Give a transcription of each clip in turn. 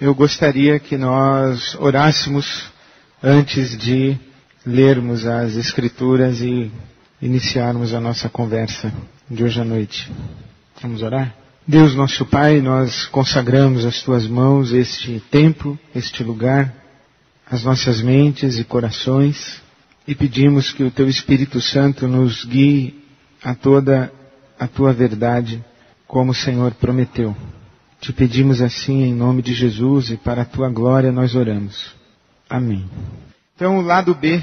eu gostaria que nós orássemos antes de lermos as Escrituras e iniciarmos a nossa conversa de hoje à noite. Vamos orar? Deus, nosso Pai, nós consagramos às Tuas mãos este tempo, este lugar, as nossas mentes e corações, e pedimos que o Teu Espírito Santo nos guie a toda a Tua verdade, como o Senhor prometeu. Te pedimos assim em nome de Jesus e para a Tua glória nós oramos. Amém. Então, o lado B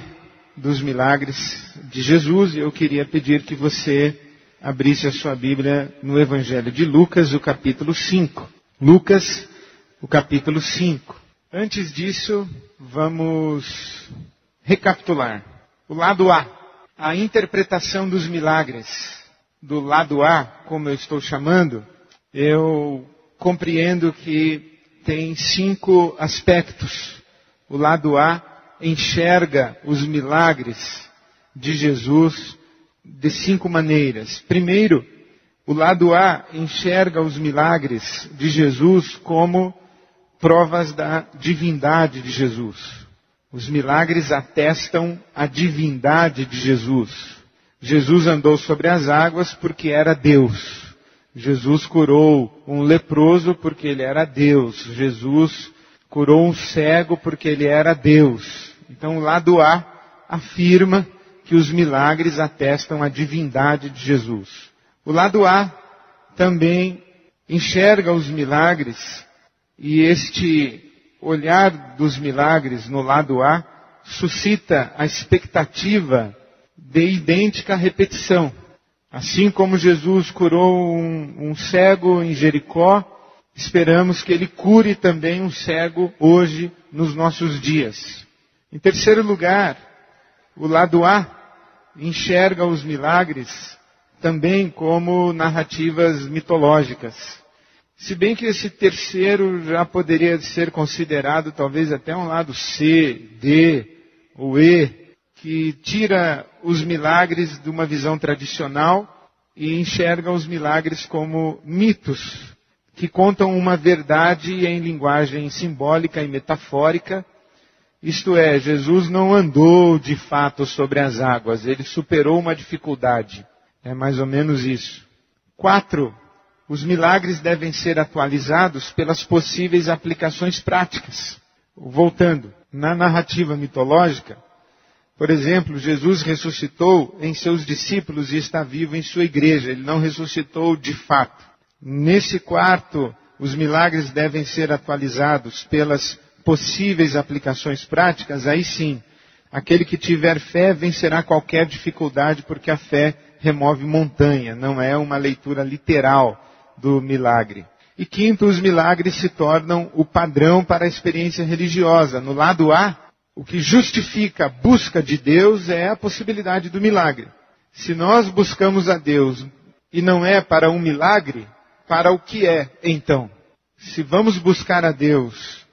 dos milagres de Jesus, eu queria pedir que você abrisse a sua Bíblia no Evangelho de Lucas, o capítulo 5. Lucas, o capítulo 5. Antes disso, vamos recapitular. O lado A interpretação dos milagres. Do lado A, como eu estou chamando, eu compreendo que tem 5 aspectos. O lado A enxerga os milagres de Jesus de 5 maneiras. Primeiro, o lado A enxerga os milagres de Jesus como provas da divindade de Jesus. Os milagres atestam a divindade de Jesus. Jesus andou sobre as águas porque era Deus. Jesus curou um leproso porque ele era Deus. Jesus curou um cego porque ele era Deus. Então o lado A afirma que os milagres atestam a divindade de Jesus. O lado A também enxerga os milagres, e este olhar dos milagres no lado A suscita a expectativa de idêntica repetição. Assim como Jesus curou um cego em Jericó, esperamos que Ele cure também um cego hoje nos nossos dias. Em terceiro lugar, o lado A enxerga os milagres também como narrativas mitológicas. Se bem que esse terceiro já poderia ser considerado talvez até um lado C, D ou E, que tira os milagres de uma visão tradicional e enxerga os milagres como mitos, que contam uma verdade em linguagem simbólica e metafórica. Isto é, Jesus não andou de fato sobre as águas, ele superou uma dificuldade. É mais ou menos isso. 4. Os milagres devem ser atualizados pelas possíveis aplicações práticas. Voltando, na narrativa mitológica, por exemplo, Jesus ressuscitou em seus discípulos e está vivo em sua igreja. Ele não ressuscitou de fato. Nesse quarto, os milagres devem ser atualizados pelas possíveis aplicações práticas. Aí sim, aquele que tiver fé vencerá qualquer dificuldade, porque a fé remove montanha. Não é uma leitura literal do milagre. E quinto, os milagres se tornam o padrão para a experiência religiosa. No lado A, o que justifica a busca de Deus é a possibilidade do milagre. Se nós buscamos a Deus e não é para um milagre, para o que é então? Se vamos buscar a Deus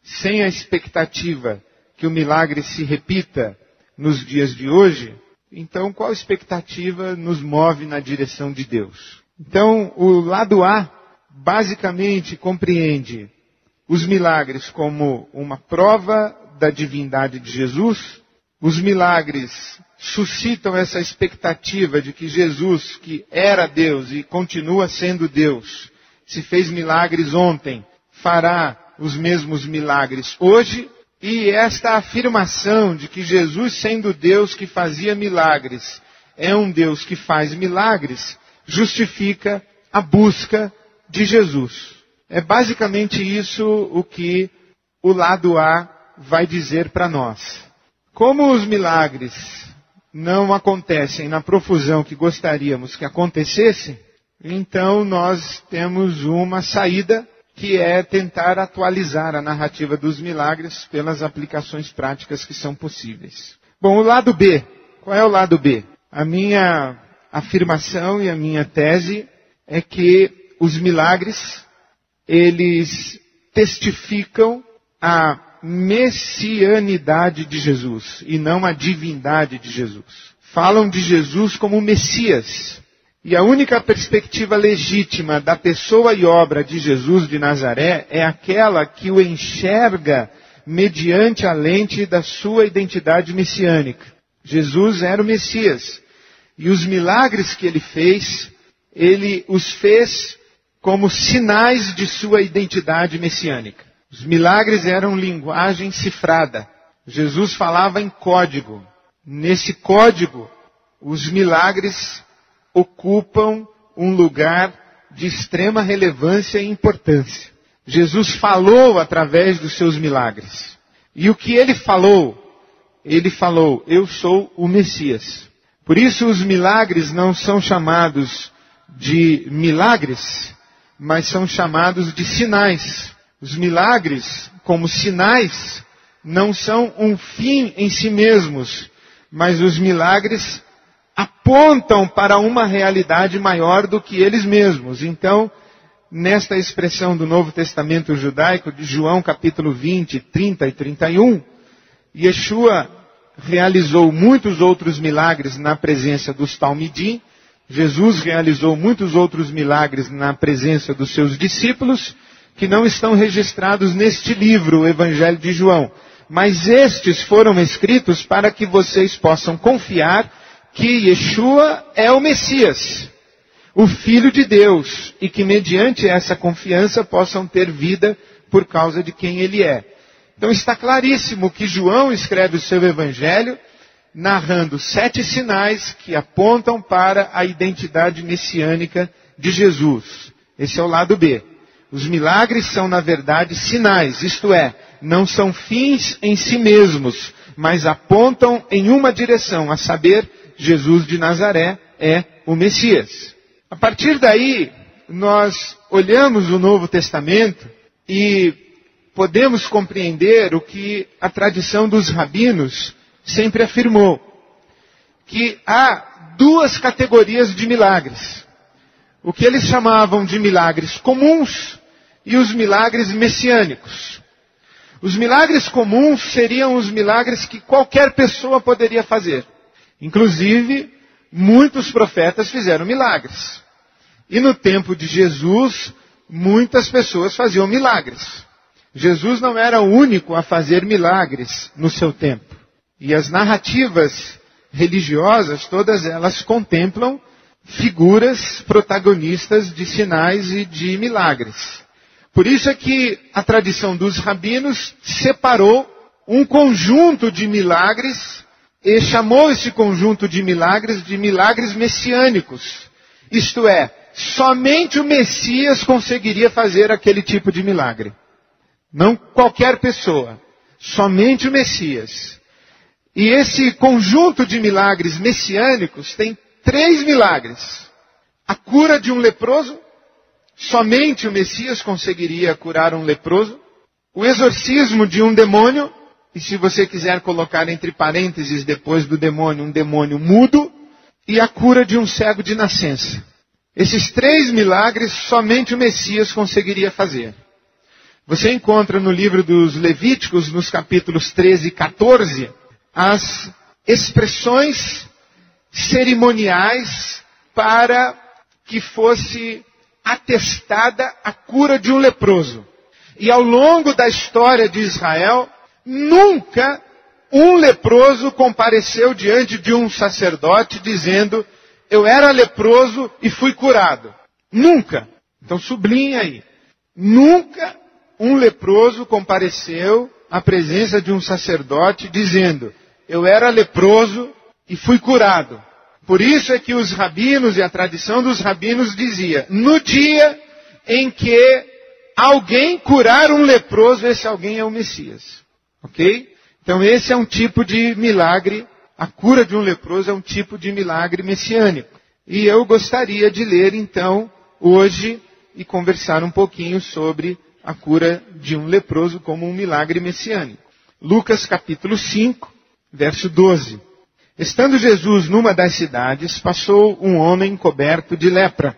sem a expectativa que o milagre se repita nos dias de hoje, então qual expectativa nos move na direção de Deus? Então, o lado A basicamente compreende os milagres como uma prova da divindade de Jesus. Os milagres suscitam essa expectativa de que Jesus, que era Deus e continua sendo Deus, se fez milagres ontem, fará os mesmos milagres hoje. E esta afirmação de que Jesus, sendo Deus que fazia milagres, é um Deus que faz milagres, justifica a busca de Jesus. É basicamente isso o que o lado A vai dizer para nós. Como os milagres não acontecem na profusão que gostaríamos que acontecessem, então nós temos uma saída, que é tentar atualizar a narrativa dos milagres pelas aplicações práticas que são possíveis. Bom, o lado B. Qual é o lado B? A minha afirmação e a minha tese é que os milagres, eles testificam a messianidade de Jesus e não a divindade de Jesus. Falam de Jesus como Messias. E a única perspectiva legítima da pessoa e obra de Jesus de Nazaré é aquela que o enxerga mediante a lente da sua identidade messiânica. Jesus era o Messias. E os milagres que ele os fez como sinais de sua identidade messiânica. Os milagres eram linguagem cifrada. Jesus falava em código. Nesse código, os milagres ocupam um lugar de extrema relevância e importância. Jesus falou através dos seus milagres. E o que ele falou? Ele falou, eu sou o Messias. Por isso os milagres não são chamados de milagres, mas são chamados de sinais. Os milagres, como sinais, não são um fim em si mesmos, mas os milagres apontam para uma realidade maior do que eles mesmos. Então, nesta expressão do Novo Testamento judaico, de João capítulo 20, 30 e 31, Yeshua realizou muitos outros milagres na presença dos Talmidim, Jesus realizou muitos outros milagres na presença dos seus discípulos, que não estão registrados neste livro, o Evangelho de João. Mas estes foram escritos para que vocês possam confiar que Yeshua é o Messias, o Filho de Deus, e que mediante essa confiança possam ter vida por causa de quem ele é. Então está claríssimo que João escreve o seu Evangelho narrando 7 sinais que apontam para a identidade messiânica de Jesus. Esse é o lado B. Os milagres são, na verdade, sinais, isto é, não são fins em si mesmos, mas apontam em uma direção, a saber, Jesus de Nazaré é o Messias. A partir daí, nós olhamos o Novo Testamento e podemos compreender o que a tradição dos rabinos sempre afirmou, que há 2 categorias de milagres. O que eles chamavam de milagres comuns e os milagres messiânicos. Os milagres comuns seriam os milagres que qualquer pessoa poderia fazer. Inclusive, muitos profetas fizeram milagres. E no tempo de Jesus, muitas pessoas faziam milagres. Jesus não era o único a fazer milagres no seu tempo. E as narrativas religiosas, todas elas contemplam figuras protagonistas de sinais e de milagres. Por isso é que a tradição dos rabinos separou um conjunto de milagres e chamou esse conjunto de milagres messiânicos. Isto é, somente o Messias conseguiria fazer aquele tipo de milagre. Não qualquer pessoa, somente o Messias. E esse conjunto de milagres messiânicos tem 3 milagres. A cura de um leproso, somente o Messias conseguiria curar um leproso. O exorcismo de um demônio, e se você quiser colocar entre parênteses depois do demônio, um demônio mudo. E a cura de um cego de nascença. Esses 3 milagres somente o Messias conseguiria fazer. Você encontra no livro dos Levíticos, nos capítulos 13 e 14, as expressões cerimoniais para que fosse atestada a cura de um leproso. E ao longo da história de Israel, nunca um leproso compareceu diante de um sacerdote dizendo, eu era leproso e fui curado. Nunca. Então sublinha aí. Nunca um leproso compareceu à presença de um sacerdote dizendo, eu era leproso e fui curado. Por isso é que os rabinos e a tradição dos rabinos dizia, no dia em que alguém curar um leproso, esse alguém é o Messias. Ok? Então esse é um tipo de milagre, a cura de um leproso é um tipo de milagre messiânico. E eu gostaria de ler então, hoje, e conversar um pouquinho sobre a cura de um leproso como um milagre messiânico. Lucas capítulo 5, verso 12. Estando Jesus numa das cidades, passou um homem coberto de lepra.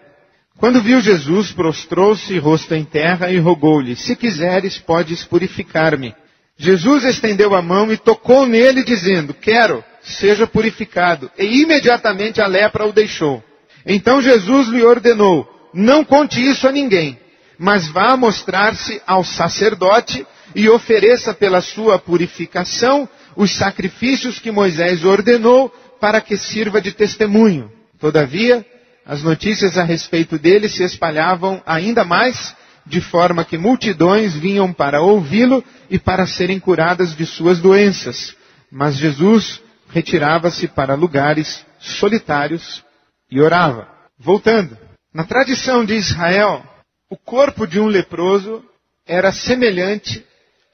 Quando viu Jesus, prostrou-se rosto em terra e rogou-lhe, se quiseres, podes purificar-me. Jesus estendeu a mão e tocou nele, dizendo, quero, seja purificado. E imediatamente a lepra o deixou. Então Jesus lhe ordenou: não conte isso a ninguém, mas vá mostrar-se ao sacerdote e ofereça pela sua purificação os sacrifícios que Moisés ordenou para que sirva de testemunho. Todavia, as notícias a respeito dele se espalhavam ainda mais, de forma que multidões vinham para ouvi-lo e para serem curadas de suas doenças. Mas Jesus retirava-se para lugares solitários e orava. Voltando, na tradição de Israel, o corpo de um leproso era semelhante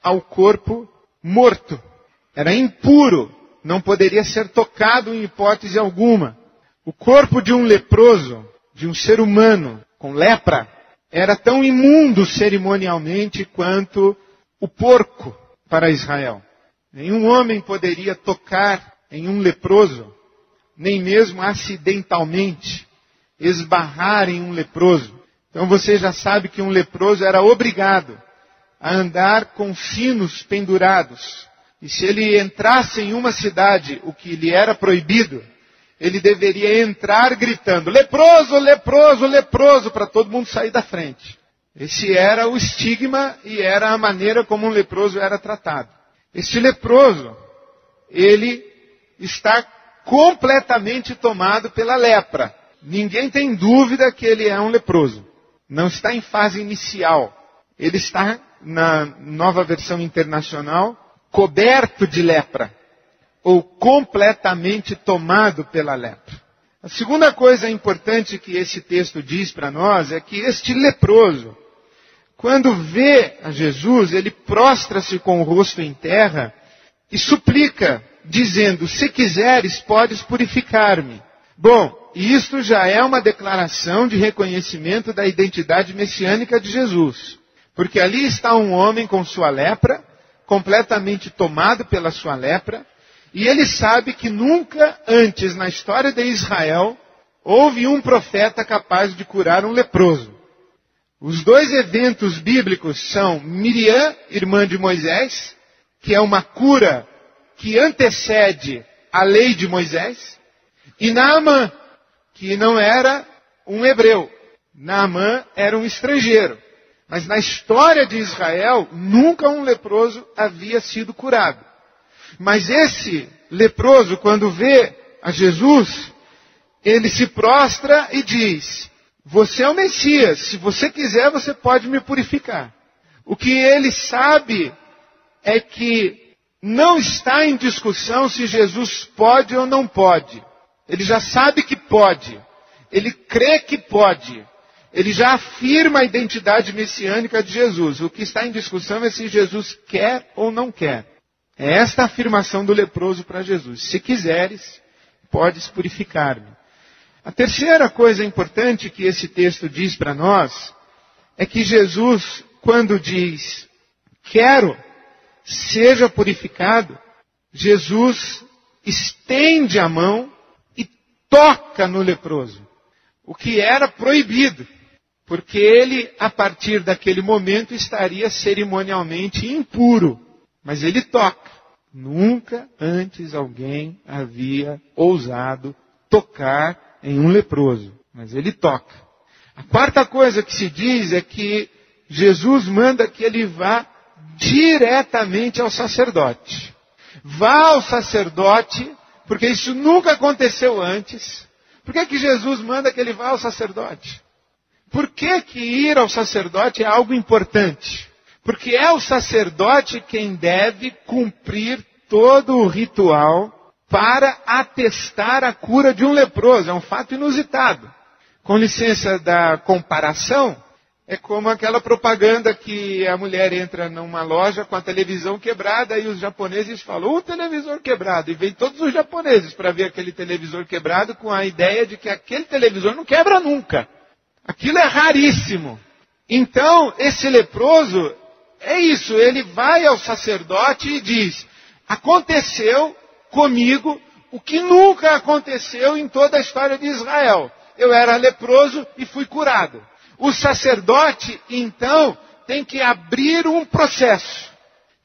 ao corpo morto. Era impuro, não poderia ser tocado em hipótese alguma. O corpo de um leproso, de um ser humano com lepra, era tão imundo cerimonialmente quanto o porco para Israel. Nenhum homem poderia tocar em um leproso, nem mesmo acidentalmente esbarrar em um leproso. Então você já sabe que um leproso era obrigado a andar com sinos pendurados. E se ele entrasse em uma cidade, o que lhe era proibido, ele deveria entrar gritando: leproso, leproso, leproso, para todo mundo sair da frente. Esse era o estigma e era a maneira como um leproso era tratado. Este leproso, ele está completamente tomado pela lepra. Ninguém tem dúvida que ele é um leproso. Não está em fase inicial. Ele está, na Nova Versão Internacional, coberto de lepra, ou completamente tomado pela lepra. A segunda coisa importante que esse texto diz para nós é que este leproso, quando vê a Jesus, ele prostra-se com o rosto em terra e suplica, dizendo: se quiseres, podes purificar-me. Bom, isto já é uma declaração de reconhecimento da identidade messiânica de Jesus. Porque ali está um homem com sua lepra, completamente tomado pela sua lepra, e ele sabe que nunca antes na história de Israel houve um profeta capaz de curar um leproso. Os dois eventos bíblicos são Miriam, irmã de Moisés, que é uma cura que antecede a lei de Moisés, e Naamã, que não era um hebreu. Naamã era um estrangeiro. Mas na história de Israel, nunca um leproso havia sido curado. Mas esse leproso, quando vê a Jesus, ele se prostra e diz: você é o Messias, se você quiser, você pode me purificar. O que ele sabe é que não está em discussão se Jesus pode ou não pode. Ele já sabe que pode. Ele crê que pode. Ele já afirma a identidade messiânica de Jesus. O que está em discussão é se Jesus quer ou não quer. É esta a afirmação do leproso para Jesus: se quiseres, podes purificar-me. A terceira coisa importante que esse texto diz para nós é que Jesus, quando diz quero, seja purificado, Jesus estende a mão e toca no leproso, o que era proibido, porque ele, a partir daquele momento, estaria cerimonialmente impuro. Mas ele toca. Nunca antes alguém havia ousado tocar em um leproso, mas ele toca. A quarta coisa que se diz é que Jesus manda que ele vá diretamente ao sacerdote. Vá ao sacerdote, porque isso nunca aconteceu antes. Por que Jesus manda que ele vá ao sacerdote? Por que ir ao sacerdote é algo importante? Porque é o sacerdote quem deve cumprir todo o ritual para atestar a cura de um leproso. É um fato inusitado. Com licença da comparação, é como aquela propaganda que a mulher entra numa loja com a televisão quebrada e os japoneses falam: o televisor quebrado. E vem todos os japoneses para ver aquele televisor quebrado com a ideia de que aquele televisor não quebra nunca. Aquilo é raríssimo. Então, esse leproso é isso. Ele vai ao sacerdote e diz: aconteceu comigo o que nunca aconteceu em toda a história de Israel. Eu era leproso e fui curado. O sacerdote, então, tem que abrir um processo.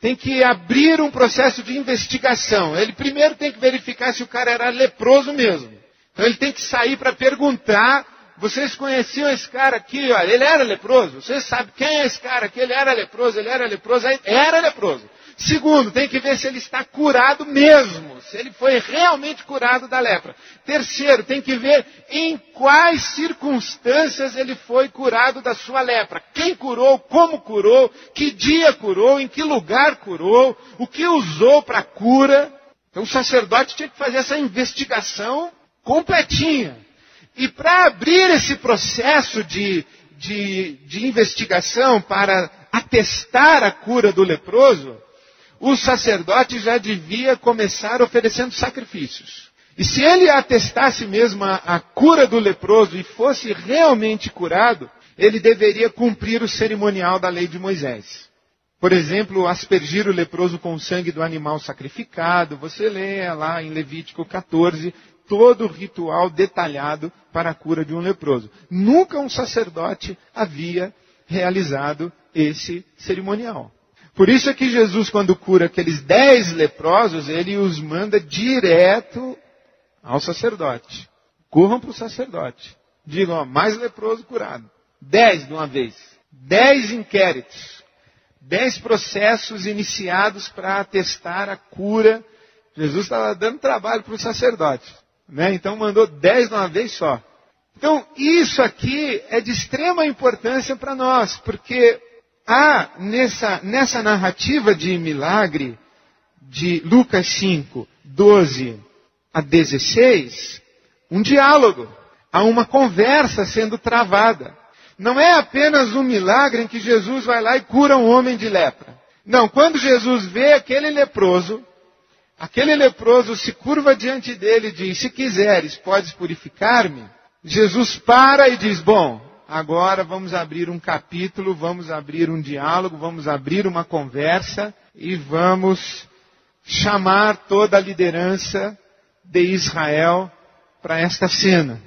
Tem que abrir um processo de investigação. Ele primeiro tem que verificar se o cara era leproso mesmo. Então ele tem que sair para perguntar: vocês conheciam esse cara aqui? Olha, ele era leproso. Vocês sabem quem é esse cara aqui? Ele era leproso, ele era leproso. Era leproso. Segundo, tem que ver se ele está curado mesmo, se ele foi realmente curado da lepra. Terceiro, tem que ver em quais circunstâncias ele foi curado da sua lepra. Quem curou, como curou, que dia curou, em que lugar curou, o que usou para a cura. Então o sacerdote tinha que fazer essa investigação completinha. E para abrir esse processo de investigação para atestar a cura do leproso, o sacerdote já devia começar oferecendo sacrifícios. E se ele atestasse mesmo a cura do leproso e fosse realmente curado, ele deveria cumprir o cerimonial da lei de Moisés. Por exemplo, aspergir o leproso com o sangue do animal sacrificado. Você lê lá em Levítico 14, todo o ritual detalhado para a cura de um leproso. Nunca um sacerdote havia realizado esse cerimonial. Por isso é que Jesus, quando cura aqueles 10 leprosos, ele os manda direto ao sacerdote. Corram para o sacerdote. Digam, ó, mais leproso curado. 10 de uma vez. 10 inquéritos. 10 processos iniciados para atestar a cura. Jesus estava dando trabalho para o sacerdote, né? Então mandou 10 de uma vez só. Então isso aqui é de extrema importância para nós, porque há nessa narrativa de milagre de Lucas 5, 12 a 16, um diálogo. Há uma conversa sendo travada. Não é apenas um milagre em que Jesus vai lá e cura um homem de lepra. Não, quando Jesus vê aquele leproso se curva diante dele e diz, se quiseres, podes purificar-me. Jesus para e diz, bom, agora vamos abrir um capítulo, vamos abrir um diálogo, vamos abrir uma conversa e vamos chamar toda a liderança de Israel para esta cena.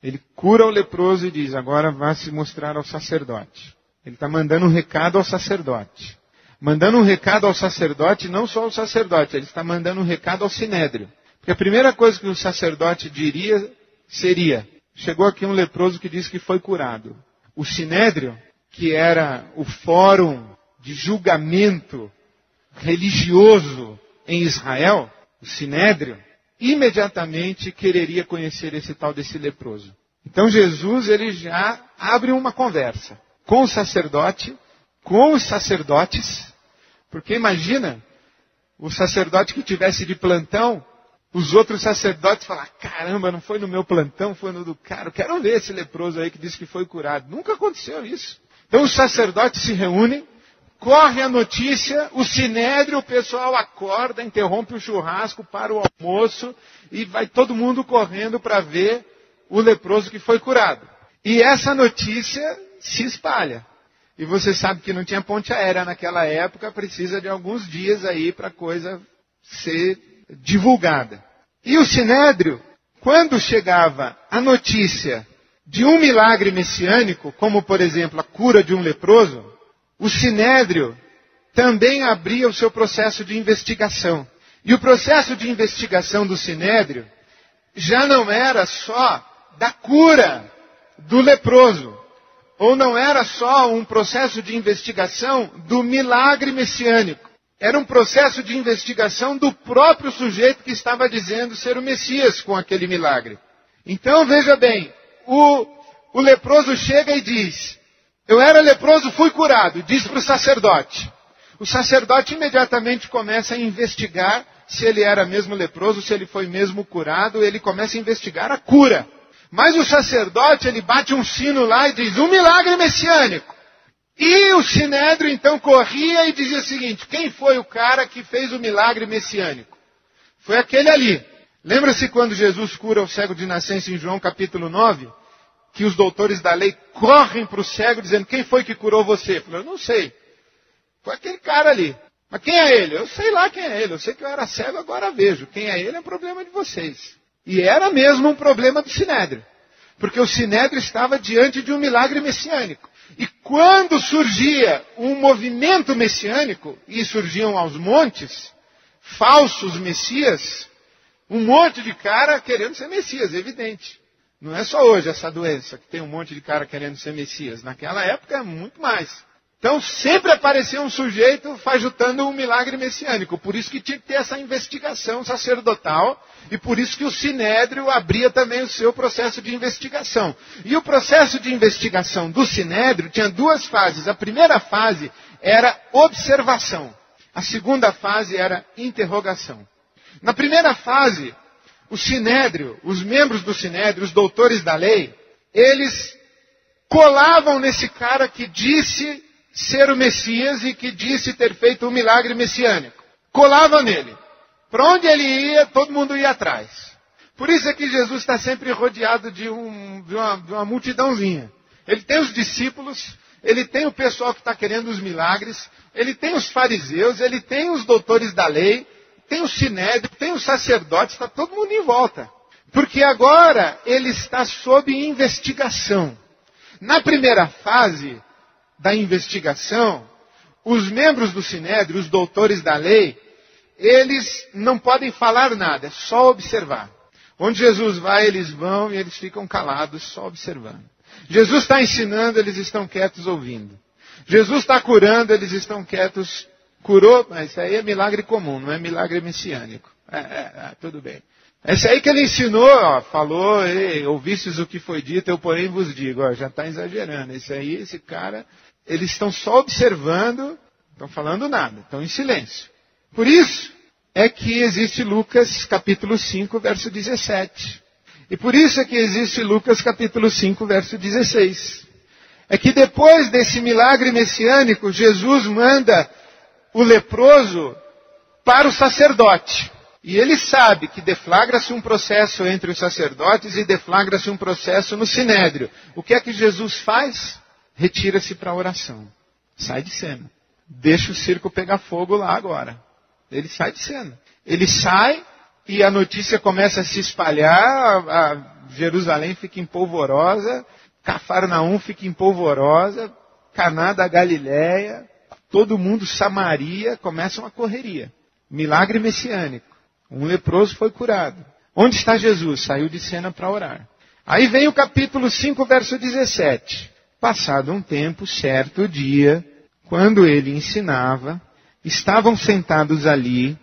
Ele cura o leproso e diz, agora vá se mostrar ao sacerdote. Ele está mandando um recado ao sacerdote. Mandando um recado ao sacerdote, não só ao sacerdote, ele está mandando um recado ao sinédrio. Porque a primeira coisa que o sacerdote diria seria, chegou aqui um leproso que disse que foi curado. O sinédrio, que era o fórum de julgamento religioso em Israel, o sinédrio, imediatamente quereria conhecer esse tal desse leproso. Então Jesus, ele já abre uma conversa com o sacerdote, com os sacerdotes, porque imagina, o sacerdote que tivesse de plantão, os outros sacerdotes falam, caramba, não foi no meu plantão, foi no do cara, eu quero ver esse leproso aí que disse que foi curado. Nunca aconteceu isso. Então os sacerdotes se reúnem, corre a notícia, o sinédrio, o pessoal acorda, interrompe o churrasco para o almoço e vai todo mundo correndo para ver o leproso que foi curado. E essa notícia se espalha. E você sabe que não tinha ponte aérea naquela época, precisa de alguns dias aí para a coisa ser divulgada. E o sinédrio, quando chegava a notícia de um milagre messiânico, como por exemplo a cura de um leproso, o sinédrio também abria o seu processo de investigação. E o processo de investigação do sinédrio já não era só da cura do leproso, ou não era só um processo de investigação do milagre messiânico. Era um processo de investigação do próprio sujeito que estava dizendo ser o Messias com aquele milagre. Então, veja bem, o leproso chega e diz, eu era leproso, fui curado, diz para o sacerdote. O sacerdote imediatamente começa a investigar se ele era mesmo leproso, se ele foi mesmo curado, ele começa a investigar a cura. Mas o sacerdote, ele bate um sino lá e diz, um milagre messiânico. E o sinédrio então corria e dizia o seguinte, quem foi o cara que fez o milagre messiânico? Foi aquele ali. Lembra-se quando Jesus cura o cego de nascença em João capítulo 9? Que os doutores da lei correm para o cego dizendo, quem foi que curou você? Falou, eu não sei. Foi aquele cara ali. Mas quem é ele? Eu sei lá quem é ele. Eu sei que eu era cego, agora vejo. Quem é ele é um problema de vocês. E era mesmo um problema do sinédrio. Porque o sinédrio estava diante de um milagre messiânico. E quando surgia um movimento messiânico, e surgiam aos montes, falsos messias, Um monte de cara querendo ser Messias, evidente. Não é só hoje essa doença que tem um monte de cara querendo ser Messias. Naquela época, muito mais. Então, sempre aparecia um sujeito fajutando um milagre messiânico. Por isso que tinha que ter essa investigação sacerdotal. E por isso que o Sinédrio abria também o seu processo de investigação. E o processo de investigação do Sinédrio tinha duas fases. A primeira fase era observação. A segunda fase era interrogação. Na primeira fase, o Sinédrio, os membros do Sinédrio, os doutores da lei, eles colavam nesse cara que disse ser o Messias e que disse ter feito um milagre messiânico. Colavam nele. Para onde ele ia, todo mundo ia atrás. Por isso é que Jesus está sempre rodeado de uma multidãozinha. Ele tem os discípulos, ele tem o pessoal que está querendo os milagres, ele tem os fariseus, ele tem os doutores da lei, tem o Sinédrio, tem os sacerdotes, está todo mundo em volta. Porque agora ele está sob investigação. Na primeira fase da investigação, os membros do Sinédrio, os doutores da lei, eles não podem falar nada, é só observar. Onde Jesus vai, eles vão e eles ficam calados, só observando. Jesus está ensinando, eles estão quietos ouvindo. Jesus está curando, eles estão quietos. Curou, mas isso aí é milagre comum, não é milagre messiânico. Tudo bem. Esse aí que ele ensinou, falou, ouvistes o que foi dito, eu porém vos digo, já está exagerando. Esse cara, eles estão só observando, estão falando nada, estão em silêncio. Por isso é que existe Lucas capítulo 5, verso 17. E por isso é que existe Lucas capítulo 5, verso 16. É que depois desse milagre messiânico, Jesus manda o leproso para o sacerdote. E ele sabe que deflagra-se um processo entre os sacerdotes e deflagra-se um processo no Sinédrio. O que é que Jesus faz? Retira-se para a oração. Sai de cena. Deixa o circo pegar fogo lá agora. Ele sai de cena. Ele sai e a notícia começa a se espalhar, a Jerusalém fica empolvorosa, Cafarnaum fica empolvorosa, Caná da Galileia, todo mundo, Samaria, começa uma correria. Milagre messiânico. Um leproso foi curado. Onde está Jesus? Saiu de cena para orar. Aí vem o capítulo 5, verso 17. Passado um tempo, certo dia, quando ele ensinava, estavam sentados ali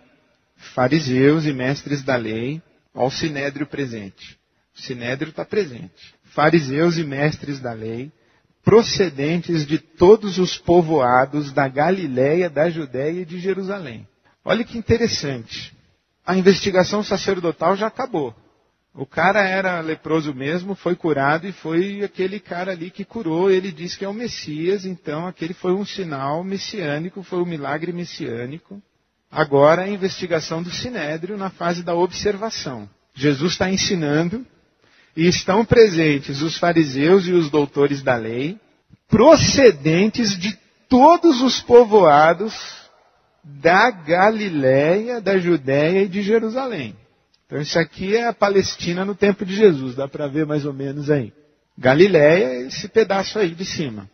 fariseus e mestres da lei, ao Sinédrio presente. O Sinédrio está presente. Fariseus e mestres da lei, procedentes de todos os povoados da Galileia, da Judéia e de Jerusalém. Olha que interessante. A investigação sacerdotal já acabou. O cara era leproso mesmo, foi curado e foi aquele cara ali que curou. Ele disse que é o Messias, então aquele foi um sinal messiânico, foi um milagre messiânico. Agora a investigação do Sinédrio na fase da observação. Jesus está ensinando e estão presentes os fariseus e os doutores da lei, procedentes de todos os povoados da Galileia, da Judéia e de Jerusalém. Então isso aqui é a Palestina no tempo de Jesus, dá para ver mais ou menos aí. Galileia é esse pedaço aí de cima.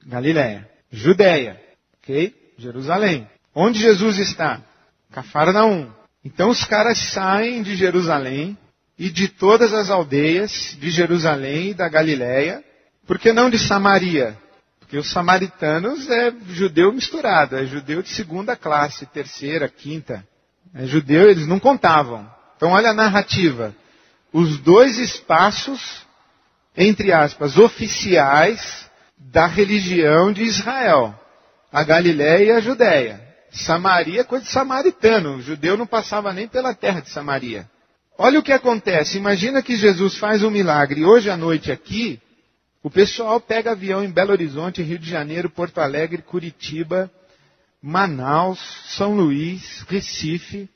Galileia. Judéia, ok? Jerusalém. Onde Jesus está? Cafarnaum. Então os caras saem de Jerusalém e de todas as aldeias de Jerusalém e da Galileia. Por que não de Samaria? Porque os samaritanos é judeu misturado, é judeu de segunda classe, terceira, quinta. É judeu, eles não contavam. Então olha a narrativa. Os dois espaços, entre aspas, oficiais da religião de Israel. A Galileia e a Judéia. Samaria é coisa de samaritano. O judeu não passava nem pela terra de Samaria. Olha o que acontece. Imagina que Jesus faz um milagre hoje à noite aqui. O pessoal pega avião em Belo Horizonte, Rio de Janeiro, Porto Alegre, Curitiba, Manaus, São Luís, Recife.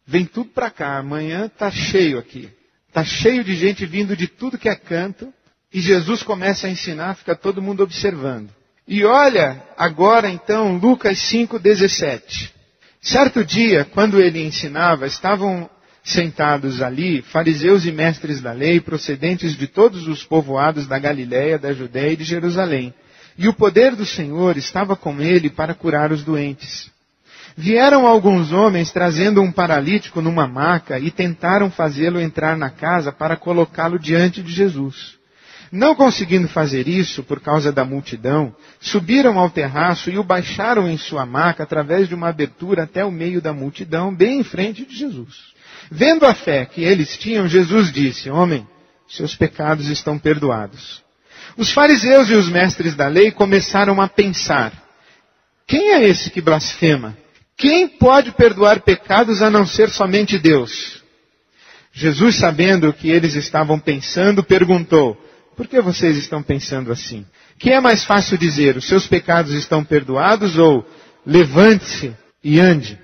Vem tudo para cá. Amanhã está cheio aqui. Está cheio de gente vindo de tudo que é canto. E Jesus começa a ensinar, fica todo mundo observando. E olha agora então Lucas 5:17. Certo dia, quando ele ensinava, estavam sentados ali fariseus e mestres da lei, procedentes de todos os povoados da Galileia, da Judéia e de Jerusalém. E o poder do Senhor estava com ele para curar os doentes. Vieram alguns homens trazendo um paralítico numa maca e tentaram fazê-lo entrar na casa para colocá-lo diante de Jesus. Não conseguindo fazer isso por causa da multidão, subiram ao terraço e o baixaram em sua maca através de uma abertura até o meio da multidão, bem em frente de Jesus. Vendo a fé que eles tinham, Jesus disse: homem, seus pecados estão perdoados. Os fariseus e os mestres da lei começaram a pensar: quem é esse que blasfema? Quem pode perdoar pecados a não ser somente Deus? Jesus, sabendo o que eles estavam pensando, perguntou: por que vocês estão pensando assim? Que é mais fácil dizer: os seus pecados estão perdoados, ou levante-se e ande?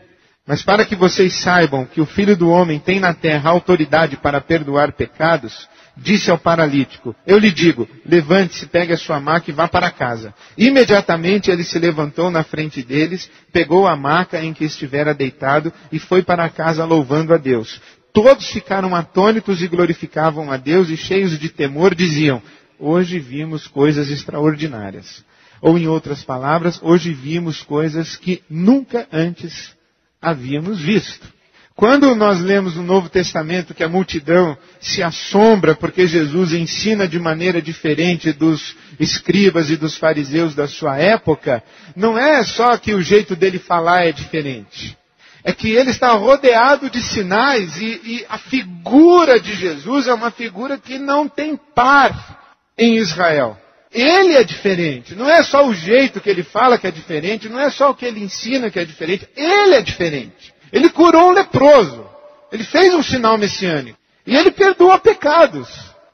Mas para que vocês saibam que o Filho do Homem tem na terra autoridade para perdoar pecados, disse ao paralítico: eu lhe digo, levante-se, pegue a sua maca e vá para casa. Imediatamente ele se levantou na frente deles, pegou a maca em que estivera deitado e foi para casa louvando a Deus. Todos ficaram atônitos e glorificavam a Deus e cheios de temor diziam: hoje vimos coisas extraordinárias. Ou em outras palavras, hoje vimos coisas que nunca antes havíamos visto. Quando nós lemos no Novo Testamento que a multidão se assombra porque Jesus ensina de maneira diferente dos escribas e dos fariseus da sua época, não é só que o jeito dele falar é diferente. É que ele está rodeado de sinais e a figura de Jesus é uma figura que não tem par em Israel. Ele é diferente. Não é só o jeito que ele fala que é diferente, não é só o que ele ensina que é diferente. Ele é diferente. Ele curou um leproso. Ele fez um sinal messiânico. E ele perdoa pecados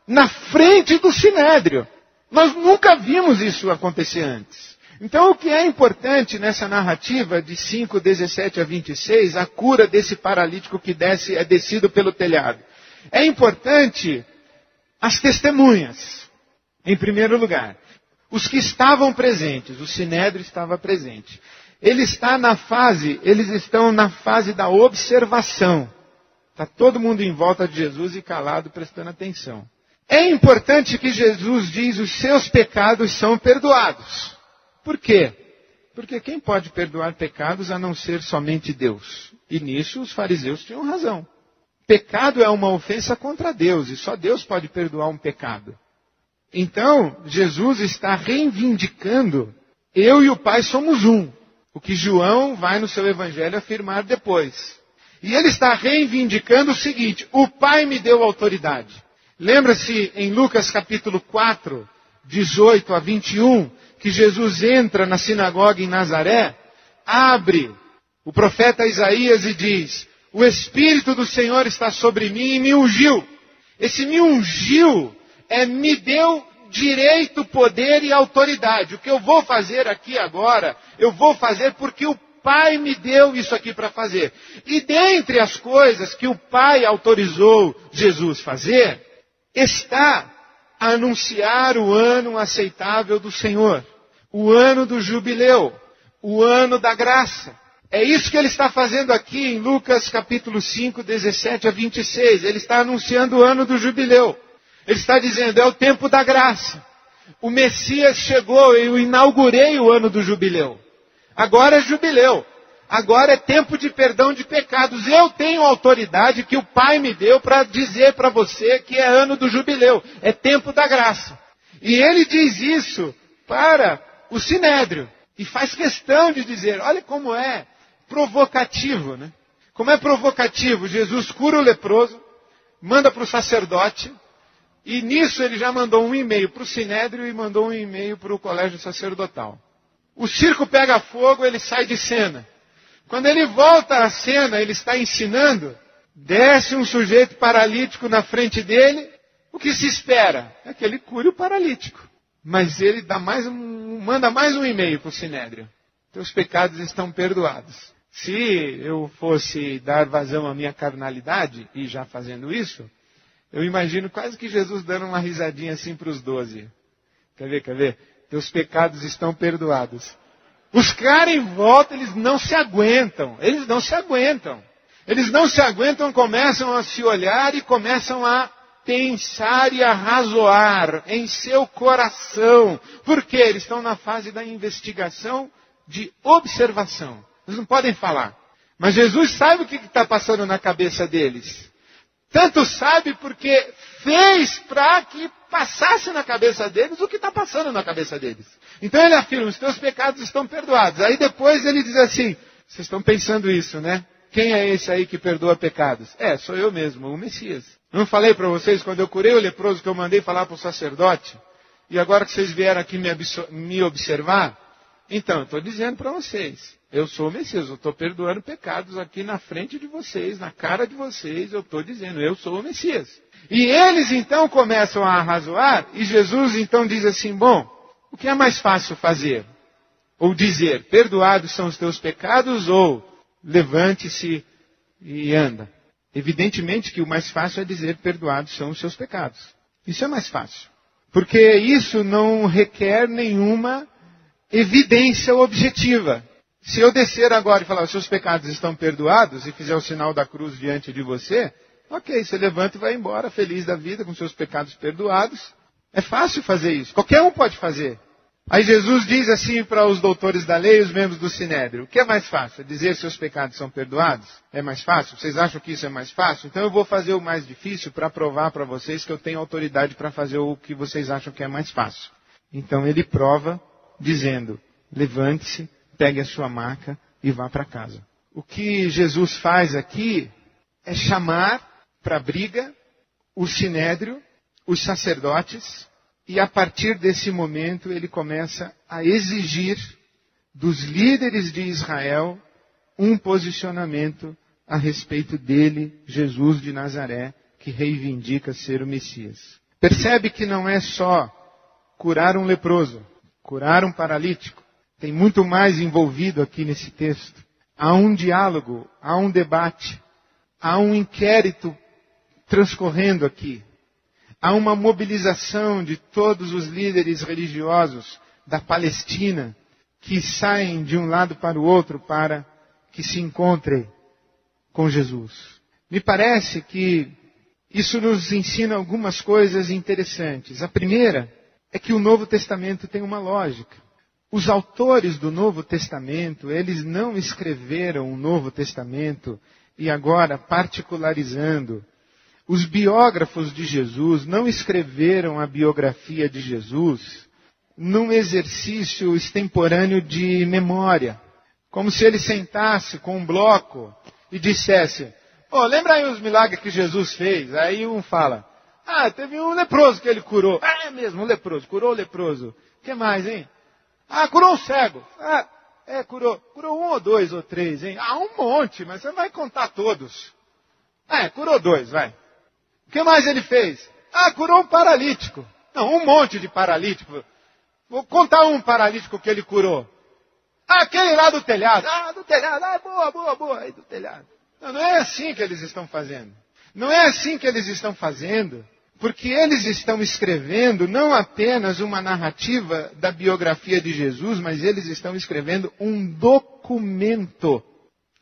na frente do sinédrio. Nós nunca vimos isso acontecer antes. Então, o que é importante nessa narrativa de 5:17 a 26, a cura desse paralítico que é descido pelo telhado? É importante as testemunhas, em primeiro lugar. Os que estavam presentes, o sinédrio estava presente. Eles estão na fase da observação. Está todo mundo em volta de Jesus e calado, prestando atenção. É importante que Jesus diz: os seus pecados são perdoados. Por quê? Porque quem pode perdoar pecados a não ser somente Deus? E nisso os fariseus tinham razão. Pecado é uma ofensa contra Deus, e só Deus pode perdoar um pecado. Então, Jesus está reivindicando: eu e o Pai somos um. O que João vai no seu evangelho afirmar depois. E ele está reivindicando o seguinte: o Pai me deu autoridade. Lembra-se em Lucas capítulo 4, 18 a 21, que Jesus entra na sinagoga em Nazaré, abre o profeta Isaías e diz: o Espírito do Senhor está sobre mim e me ungiu. Esse me ungiu me deu direito, poder e autoridade. O que eu vou fazer aqui agora, eu vou fazer porque o Pai me deu isso aqui para fazer. E dentre as coisas que o Pai autorizou Jesus fazer, está a anunciar o ano aceitável do Senhor, o ano do jubileu, o ano da graça. É isso que ele está fazendo aqui em Lucas capítulo 5, 17 a 26. Ele está anunciando o ano do jubileu. Ele está dizendo: é o tempo da graça. O Messias chegou, eu inaugurei o ano do jubileu. Agora é jubileu. Agora é tempo de perdão de pecados. Eu tenho autoridade que o Pai me deu para dizer para você que é ano do jubileu. É tempo da graça. E ele diz isso para o sinédrio. E faz questão de dizer: olha como é provocativo, né? Como é provocativo. Jesus cura o leproso, manda para o sacerdote. E nisso ele já mandou um e-mail para o sinédrio e mandou um e-mail para o colégio sacerdotal. O circo pega fogo, ele sai de cena. Quando ele volta à cena, ele está ensinando, desce um sujeito paralítico na frente dele. O que se espera? É que ele cure o paralítico. Mas ele manda mais um e-mail para o sinédrio: teus pecados estão perdoados. Se eu fosse dar vazão à minha carnalidade, e já fazendo isso, eu imagino quase que Jesus dando uma risadinha assim para os 12. Quer ver? Teus pecados estão perdoados. Os caras em volta, eles não se aguentam. Eles não se aguentam, começam a se olhar e começam a pensar e a razoar em seu coração. Por quê? Eles estão na fase da investigação de observação. Eles não podem falar. Mas Jesus sabe o que está passando na cabeça deles. Tanto sabe porque fez para que passasse na cabeça deles o que está passando na cabeça deles. Então ele afirma, os teus pecados estão perdoados. Aí depois ele diz assim, vocês estão pensando isso, né? Quem é esse aí que perdoa pecados? Sou eu mesmo, o Messias. Não falei para vocês, quando eu curei o leproso, que eu mandei falar para o sacerdote, e agora que vocês vieram aqui me observar, então, eu estou dizendo para vocês, eu sou o Messias, eu estou perdoando pecados aqui na frente de vocês, na cara de vocês, eu estou dizendo, eu sou o Messias. E eles então começam a arrazoar, e Jesus então diz assim, bom, o que é mais fácil fazer? Ou dizer, perdoados são os teus pecados, ou levante-se e anda. Evidentemente que o mais fácil é dizer, perdoados são os seus pecados. Isso é mais fácil. Porque isso não requer nenhuma evidência objetiva. Se eu descer agora e falar, os seus pecados estão perdoados, e fizer o sinal da cruz diante de você, ok, você levanta e vai embora, feliz da vida, com seus pecados perdoados. É fácil fazer isso. Qualquer um pode fazer. Aí Jesus diz assim para os doutores da lei e os membros do Sinédrio, o que é mais fácil? Dizer seus pecados são perdoados? É mais fácil? Vocês acham que isso é mais fácil? Então eu vou fazer o mais difícil para provar para vocês que eu tenho autoridade para fazer o que vocês acham que é mais fácil. Então ele prova dizendo, levante-se, pegue a sua maca e vá para casa. O que Jesus faz aqui é chamar para a briga o Sinédrio, os sacerdotes, e a partir desse momento ele começa a exigir dos líderes de Israel um posicionamento a respeito dele, Jesus de Nazaré, que reivindica ser o Messias. Percebe que não é só curar um leproso, curar um paralítico. Tem muito mais envolvido aqui nesse texto. Há um diálogo, há um debate, há um inquérito transcorrendo aqui. Há uma mobilização de todos os líderes religiosos da Palestina que saem de um lado para o outro para que se encontrem com Jesus. Me parece que isso nos ensina algumas coisas interessantes. A primeira é que o Novo Testamento tem uma lógica. Os autores do Novo Testamento, eles não escreveram o Novo Testamento e agora particularizando. Os biógrafos de Jesus não escreveram a biografia de Jesus num exercício extemporâneo de memória. Como se ele sentasse com um bloco e dissesse, lembra aí os milagres que Jesus fez? Aí um fala, teve um leproso que ele curou. É mesmo, um leproso, curou o leproso. O que mais, hein? Curou um cego. Curou 1 ou 2 ou 3, hein? Um monte, mas você vai contar todos. Curou 2, vai. O que mais ele fez? Curou um paralítico. Não, um monte de paralítico. Vou contar um paralítico que ele curou. Aquele lá do telhado. Do telhado. Boa. Aí do telhado. Não é assim que eles estão fazendo. Não é assim que eles estão fazendo, porque eles estão escrevendo não apenas uma narrativa da biografia de Jesus, mas eles estão escrevendo um documento.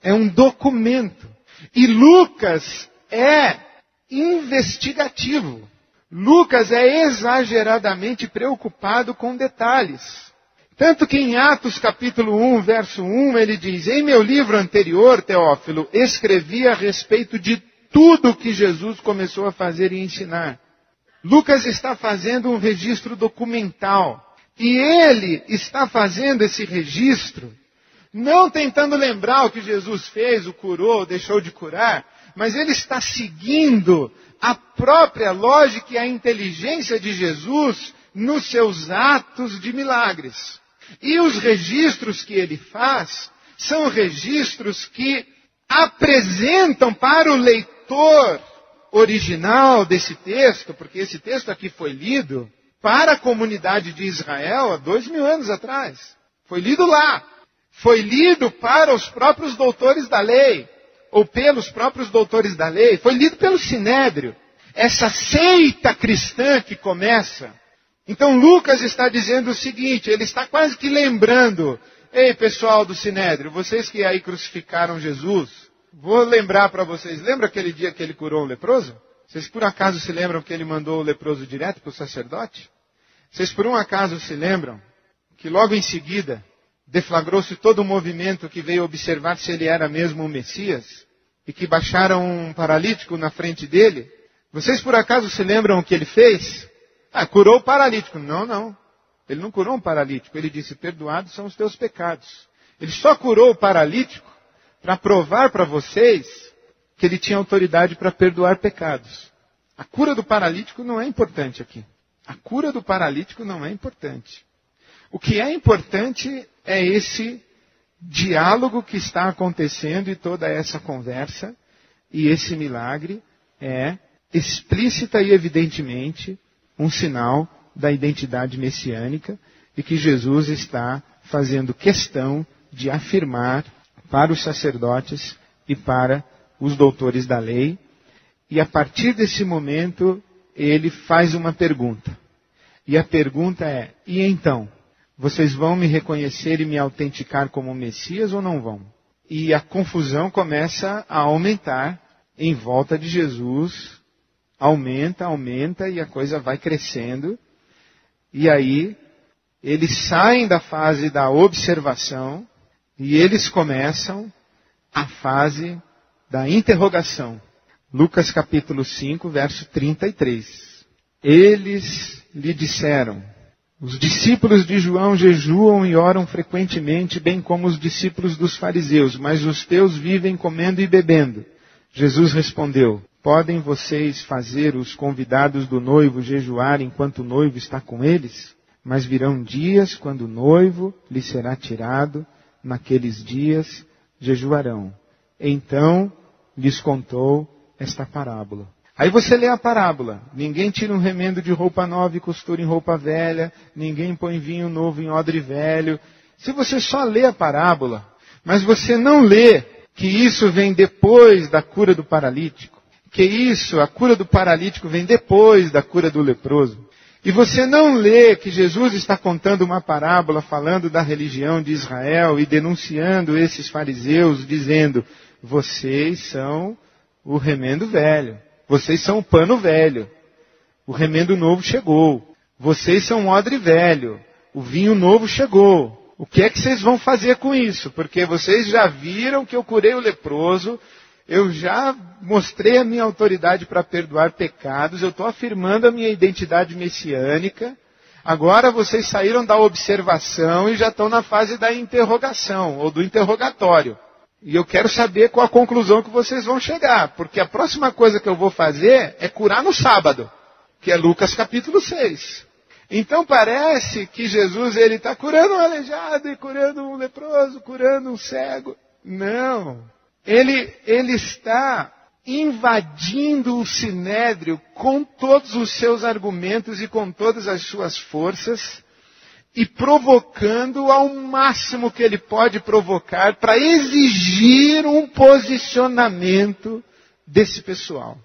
É um documento. E Lucas é investigativo. Lucas é exageradamente preocupado com detalhes. Tanto que em Atos capítulo 1, verso 1, ele diz, em meu livro anterior, Teófilo, escrevi a respeito de tudo que Jesus começou a fazer e ensinar. Lucas está fazendo um registro documental. E ele está fazendo esse registro, não tentando lembrar o que Jesus fez, o curou, deixou de curar, mas ele está seguindo a própria lógica e a inteligência de Jesus nos seus atos de milagres. E os registros que ele faz são registros que apresentam para o leitor original desse texto, porque esse texto aqui foi lido para a comunidade de Israel há 2000 anos atrás. Foi lido lá. Foi lido para os próprios doutores da lei, ou pelos próprios doutores da lei. Foi lido pelo Sinédrio. Essa seita cristã que começa. Então Lucas está dizendo o seguinte, ele está quase que lembrando, ei pessoal do Sinédrio, vocês que aí crucificaram Jesus, vou lembrar para vocês, lembra aquele dia que ele curou o leproso? Vocês por acaso se lembram que ele mandou o leproso direto para o sacerdote? Vocês por um acaso se lembram que logo em seguida, deflagrou-se todo um movimento que veio observar se ele era mesmo o Messias, e que baixaram um paralítico na frente dele. Vocês por acaso se lembram o que ele fez? Curou o paralítico. Não. Ele não curou um paralítico. Ele disse, perdoados são os teus pecados. Ele só curou o paralítico para provar para vocês que ele tinha autoridade para perdoar pecados. A cura do paralítico não é importante aqui. A cura do paralítico não é importante. O que é importante é esse diálogo que está acontecendo e toda essa conversa. E esse milagre é explícita e evidentemente um sinal da identidade messiânica e que Jesus está fazendo questão de afirmar para os sacerdotes e para os doutores da lei. E a partir desse momento, ele faz uma pergunta. E a pergunta é, e então? Vocês vão me reconhecer e me autenticar como Messias ou não vão? E a confusão começa a aumentar em volta de Jesus. Aumenta e a coisa vai crescendo. E aí, eles saem da fase da observação e eles começam a fase da interrogação. Lucas capítulo 5, verso 33. Eles lhe disseram, os discípulos de João jejuam e oram frequentemente, bem como os discípulos dos fariseus, mas os teus vivem comendo e bebendo. Jesus respondeu, podem vocês fazer os convidados do noivo jejuar enquanto o noivo está com eles? Mas virão dias quando o noivo lhe será tirado, naqueles dias jejuarão. Então lhes contou esta parábola. Aí você lê a parábola. Ninguém tira um remendo de roupa nova e costura em roupa velha. Ninguém põe vinho novo em odre velho. Se você só lê a parábola, mas você não lê que isso vem depois da cura do paralítico, a cura do paralítico vem depois da cura do leproso, e você não lê que Jesus está contando uma parábola falando da religião de Israel e denunciando esses fariseus, dizendo, vocês são o remendo velho. Vocês são o pano velho. O remendo novo chegou. Vocês são o odre velho. O vinho novo chegou. O que é que vocês vão fazer com isso? Porque vocês já viram que eu curei o leproso. Eu já mostrei a minha autoridade para perdoar pecados. Eu estou afirmando a minha identidade messiânica. Agora vocês saíram da observação e já estão na fase da interrogação ou do interrogatório. E eu quero saber qual a conclusão que vocês vão chegar. Porque a próxima coisa que eu vou fazer é curar no sábado. Que é Lucas capítulo 6. Então parece que Jesus ele está curando um aleijado e curando um leproso, curando um cego. Não. Ele está invadindo o sinédrio com todos os seus argumentos e com todas as suas forças. E provocando ao máximo que ele pode provocar para exigir um posicionamento desse pessoal.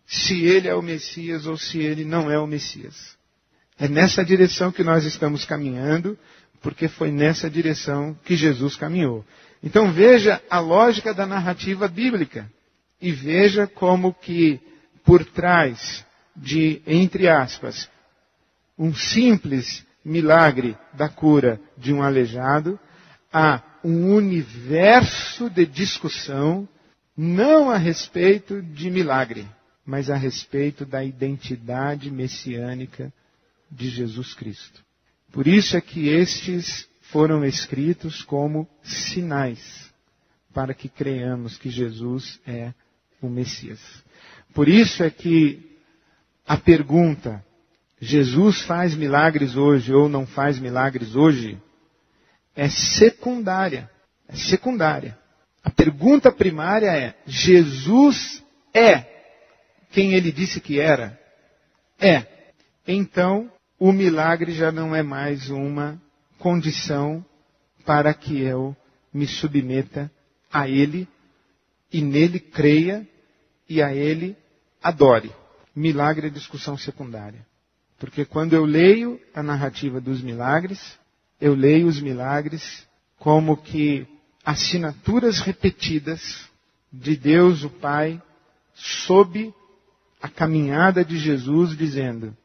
Se ele é o Messias ou se ele não é o Messias. É nessa direção que nós estamos caminhando, porque foi nessa direção que Jesus caminhou. Então veja a lógica da narrativa bíblica. E veja como que por trás de, entre aspas, um simples milagre da cura de um aleijado, há um universo de discussão, não a respeito de milagre, mas a respeito da identidade messiânica de Jesus Cristo. Por isso é que estes foram escritos como sinais, para que creiamos que Jesus é o Messias. Por isso é que a pergunta, Jesus faz milagres hoje ou não faz milagres hoje, é secundária. É secundária. A pergunta primária é, Jesus é quem ele disse que era? É. Então, o milagre já não é mais uma condição para que eu me submeta a ele e nele creia e a ele adore. Milagre é discussão secundária. Porque quando eu leio a narrativa dos milagres, eu leio os milagres como que assinaturas repetidas de Deus o Pai sob a caminhada de Jesus dizendo,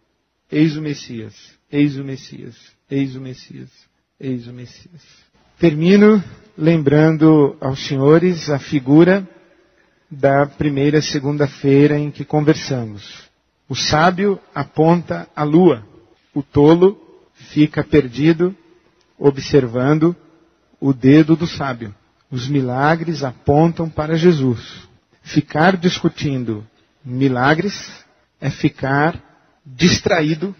eis o Messias, eis o Messias, eis o Messias, eis o Messias. Termino lembrando aos senhores a figura da primeira segunda-feira em que conversamos. O sábio aponta a lua, o tolo fica perdido observando o dedo do sábio. Os milagres apontam para Jesus. Ficar discutindo milagres é ficar distraído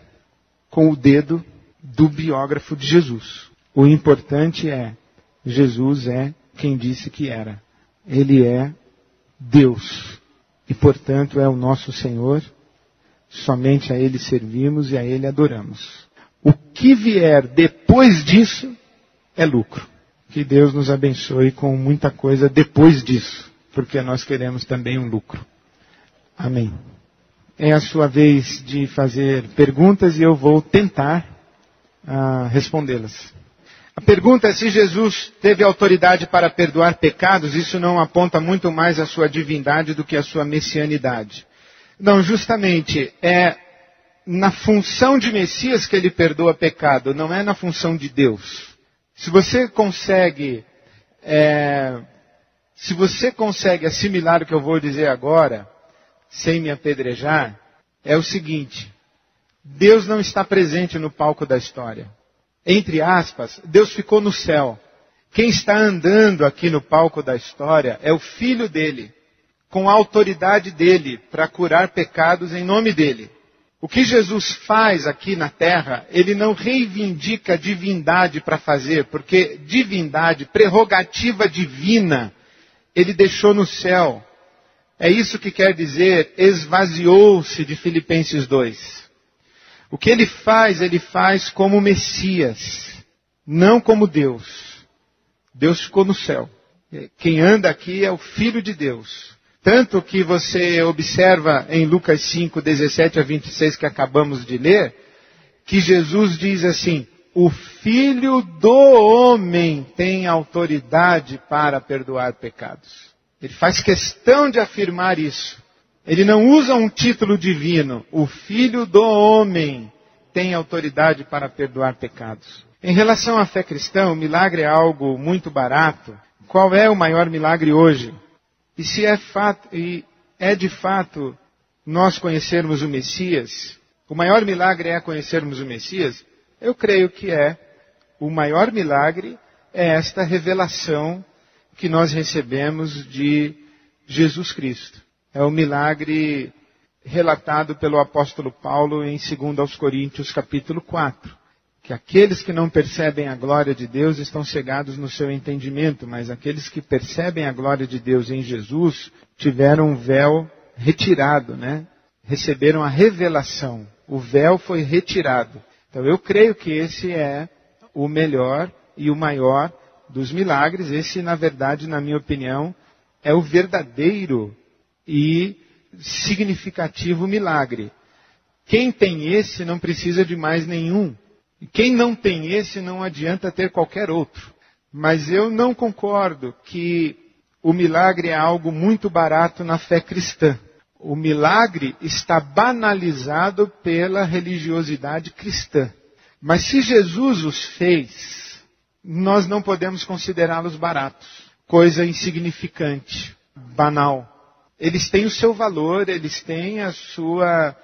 com o dedo do biógrafo de Jesus. O importante é, Jesus é quem disse que era. Ele é Deus. E, portanto, é o nosso Senhor. Somente a Ele servimos e a Ele adoramos. O que vier depois disso é lucro. Que Deus nos abençoe com muita coisa depois disso, porque nós queremos também um lucro. Amém. É a sua vez de fazer perguntas e eu vou tentar respondê-las. A pergunta é se Jesus teve autoridade para perdoar pecados. Isso não aponta muito mais a sua divindade do que a sua messianidade. Não, justamente é na função de Messias que ele perdoa pecado, não é na função de Deus. Se você consegue assimilar o que eu vou dizer agora, sem me apedrejar, é o seguinte: Deus não está presente no palco da história. Entre aspas, Deus ficou no céu. Quem está andando aqui no palco da história é o Filho dele, com a autoridade dele para curar pecados em nome dele. O que Jesus faz aqui na terra, ele não reivindica divindade para fazer, porque divindade, prerrogativa divina, ele deixou no céu. É isso que quer dizer, esvaziou-se de Filipenses 2. O que ele faz como Messias, não como Deus. Deus ficou no céu. Quem anda aqui é o Filho de Deus. Tanto que você observa em Lucas 5, 17 a 26, que acabamos de ler, que Jesus diz assim: o Filho do Homem tem autoridade para perdoar pecados. Ele faz questão de afirmar isso. Ele não usa um título divino. O Filho do Homem tem autoridade para perdoar pecados. Em relação à fé cristã, o milagre é algo muito barato. Qual é o maior milagre hoje? E se é de fato nós conhecermos o Messias, o maior milagre é conhecermos o Messias, eu creio que o maior milagre é esta revelação que nós recebemos de Jesus Cristo. É o milagre relatado pelo apóstolo Paulo em 2 Coríntios capítulo 4. Que aqueles que não percebem a glória de Deus estão cegados no seu entendimento, mas aqueles que percebem a glória de Deus em Jesus tiveram um véu retirado, né? Receberam a revelação. O véu foi retirado. Então eu creio que esse é o melhor e o maior dos milagres. Esse, na verdade, na minha opinião, é o verdadeiro e significativo milagre. Quem tem esse não precisa de mais nenhum. E quem não tem esse não adianta ter qualquer outro. Mas eu não concordo que o milagre é algo muito barato na fé cristã. O milagre está banalizado pela religiosidade cristã. Mas se Jesus os fez, nós não podemos considerá-los baratos. Coisa insignificante, banal. Eles têm o seu valor, eles têm a sua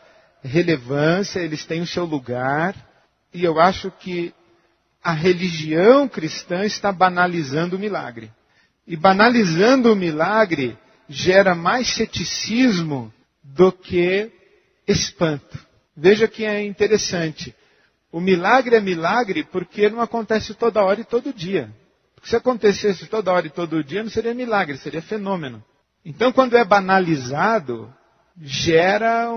relevância, eles têm o seu lugar. E eu acho que a religião cristã está banalizando o milagre. E banalizando o milagre gera mais ceticismo do que espanto. Veja que é interessante. O milagre é milagre porque não acontece toda hora e todo dia. Porque se acontecesse toda hora e todo dia, não seria milagre, seria fenômeno. Então, quando é banalizado, gera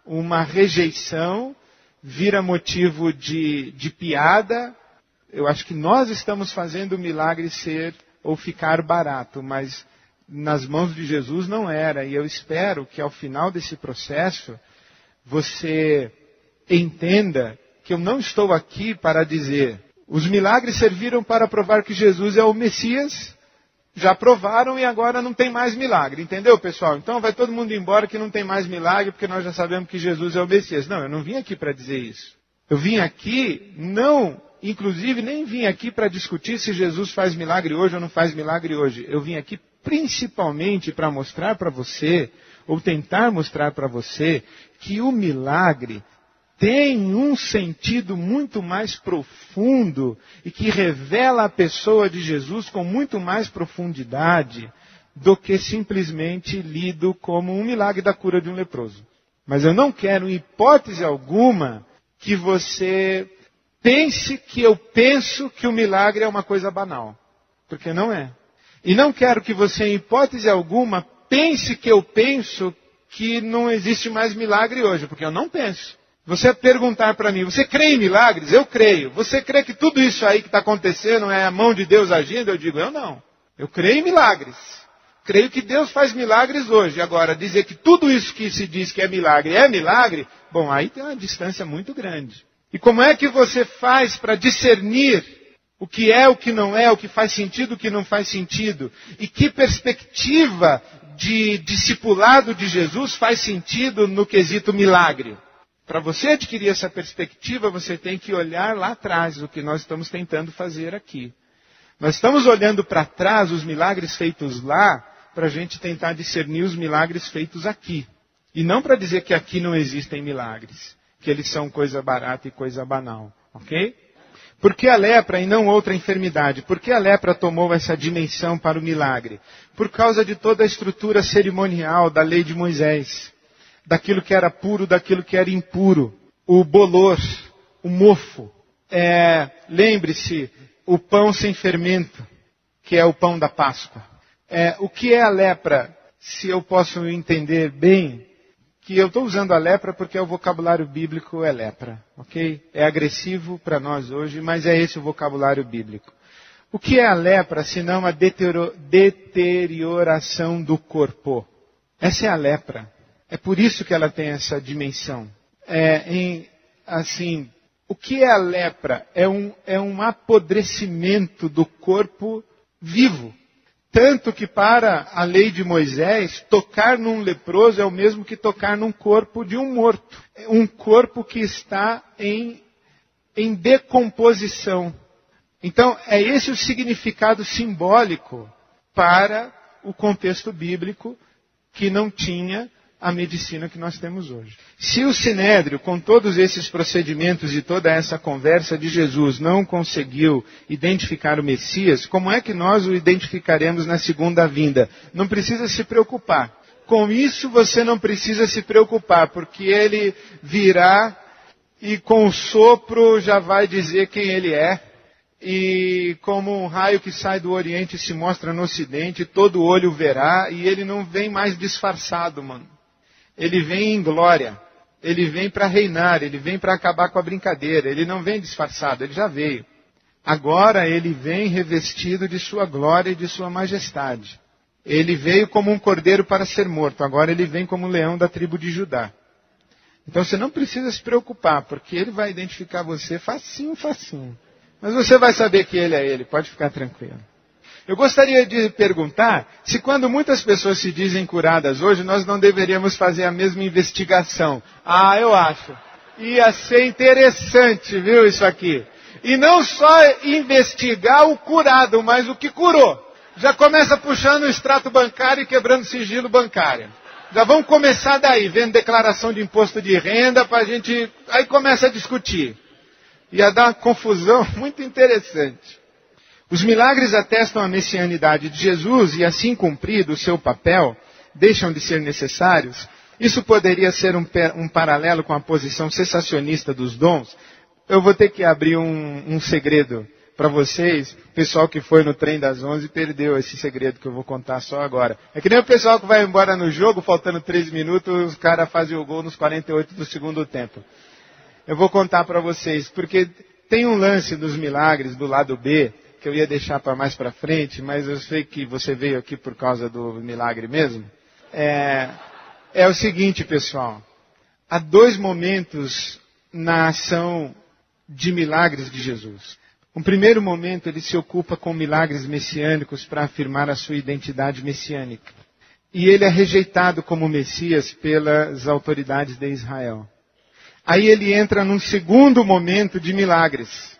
uma rejeição, vira motivo de piada. Eu acho que nós estamos fazendo o milagre ser ou ficar barato, mas nas mãos de Jesus não era. E eu espero que ao final desse processo, você entenda que eu não estou aqui para dizer: os milagres serviram para provar que Jesus é o Messias, já provaram e agora não tem mais milagre. Entendeu, pessoal? Então vai todo mundo embora que não tem mais milagre porque nós já sabemos que Jesus é o Messias. Não, eu não vim aqui para dizer isso. Eu vim aqui não inclusive, nem vim aqui para discutir se Jesus faz milagre hoje ou não faz milagre hoje. Eu vim aqui principalmente para mostrar para você, ou tentar mostrar para você, que o milagre tem um sentido muito mais profundo e que revela a pessoa de Jesus com muito mais profundidade do que simplesmente lido como um milagre da cura de um leproso. Mas eu não quero, em hipótese alguma, que você pense que eu penso que o milagre é uma coisa banal. Porque não é. E não quero que você, em hipótese alguma, pense que eu penso que não existe mais milagre hoje. Porque eu não penso. Você perguntar para mim, você crê em milagres? Eu creio. Você crê que tudo isso aí que está acontecendo é a mão de Deus agindo? Eu digo, eu não. Eu creio em milagres. Creio que Deus faz milagres hoje. Agora, dizer que tudo isso que se diz que é milagre, bom, aí tem uma distância muito grande. E como é que você faz para discernir o que é, o que não é, o que faz sentido, o que não faz sentido? E que perspectiva de discipulado de Jesus faz sentido no quesito milagre? Para você adquirir essa perspectiva, você tem que olhar lá atrás, o que nós estamos tentando fazer aqui. Nós estamos olhando para trás os milagres feitos lá, para a gente tentar discernir os milagres feitos aqui. E não para dizer que aqui não existem milagres, que eles são coisa barata e coisa banal, ok? Por que a lepra e não outra enfermidade? Por que a lepra tomou essa dimensão para o milagre? Por causa de toda a estrutura cerimonial da lei de Moisés. Daquilo que era puro, daquilo que era impuro. O bolor, o mofo. Lembre-se, o pão sem fermento, que é o pão da Páscoa. O que é a lepra? Se eu posso entender bem, que eu estou usando a lepra porque o vocabulário bíblico é lepra, ok? É agressivo para nós hoje, mas é esse o vocabulário bíblico. O que é a lepra, senão a deterioração do corpo? Essa é a lepra. É por isso que ela tem essa dimensão. O que é a lepra? É um apodrecimento do corpo vivo. Tanto que para a lei de Moisés, tocar num leproso é o mesmo que tocar num corpo de um morto. É um corpo que está em decomposição. Então, é esse o significado simbólico para o contexto bíblico que não tinha a medicina que nós temos hoje. Se o Sinédrio, com todos esses procedimentos e toda essa conversa de Jesus, não conseguiu identificar o Messias, como é que nós o identificaremos na segunda vinda? Não precisa se preocupar. Com isso você não precisa se preocupar, porque ele virá e com o sopro já vai dizer quem ele é. E como um raio que sai do Oriente se mostra no Ocidente, todo olho verá, e ele não vem mais disfarçado, mano. Ele vem em glória, ele vem para reinar, ele vem para acabar com a brincadeira, ele não vem disfarçado, ele já veio. Agora ele vem revestido de sua glória e de sua majestade. Ele veio como um cordeiro para ser morto, agora ele vem como um leão da tribo de Judá. Então você não precisa se preocupar, porque ele vai identificar você facinho, facinho. Mas você vai saber que ele é ele, pode ficar tranquilo. Eu gostaria de perguntar se quando muitas pessoas se dizem curadas hoje, nós não deveríamos fazer a mesma investigação. Eu acho. Ia ser interessante, viu, isso aqui. E não só investigar o curado, mas o que curou. Já começa puxando o extrato bancário e quebrando sigilo bancário. Já vamos começar daí, vendo declaração de imposto de renda para a gente... Aí começa a discutir. Ia dar uma confusão muito interessante. Os milagres atestam a messianidade de Jesus e, assim cumprido o seu papel, deixam de ser necessários. Isso poderia ser um paralelo com a posição cessacionista dos dons. Eu vou ter que abrir um segredo para vocês. O pessoal que foi no trem das 11 perdeu esse segredo que eu vou contar só agora. É que nem o pessoal que vai embora no jogo, faltando 3 minutos, os caras fazem o gol nos 48 do segundo tempo. Eu vou contar para vocês, porque tem um lance dos milagres do lado B, que eu ia deixar para mais para frente, mas eu sei que você veio aqui por causa do milagre mesmo. É o seguinte, pessoal. Há 2 momentos na ação de milagres de Jesus. No primeiro momento, ele se ocupa com milagres messiânicos para afirmar a sua identidade messiânica. E ele é rejeitado como Messias pelas autoridades de Israel. Aí ele entra num segundo momento de milagres.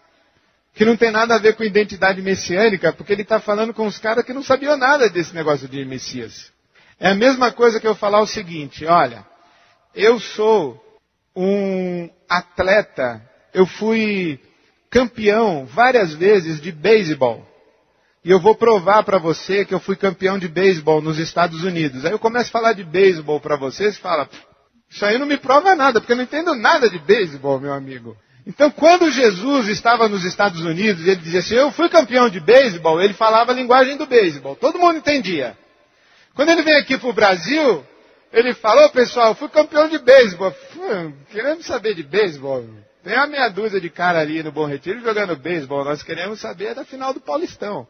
que não tem nada a ver com identidade messiânica, porque ele está falando com os caras que não sabiam nada desse negócio de Messias. É a mesma coisa que eu falar o seguinte, olha, eu sou um atleta, eu fui campeão várias vezes de beisebol. E eu vou provar para você que eu fui campeão de beisebol nos Estados Unidos. Aí eu começo a falar de beisebol para vocês e fala, isso aí não me prova nada, porque eu não entendo nada de beisebol, meu amigo. Então, quando Jesus estava nos Estados Unidos, ele dizia assim, eu fui campeão de beisebol, ele falava a linguagem do beisebol. Todo mundo entendia. Quando ele vem aqui para o Brasil, ele falou, pessoal, eu fui campeão de beisebol. Queremos saber de beisebol. Tem uma meia dúzia de cara ali no Bom Retiro jogando beisebol. Nós queremos saber da final do Paulistão.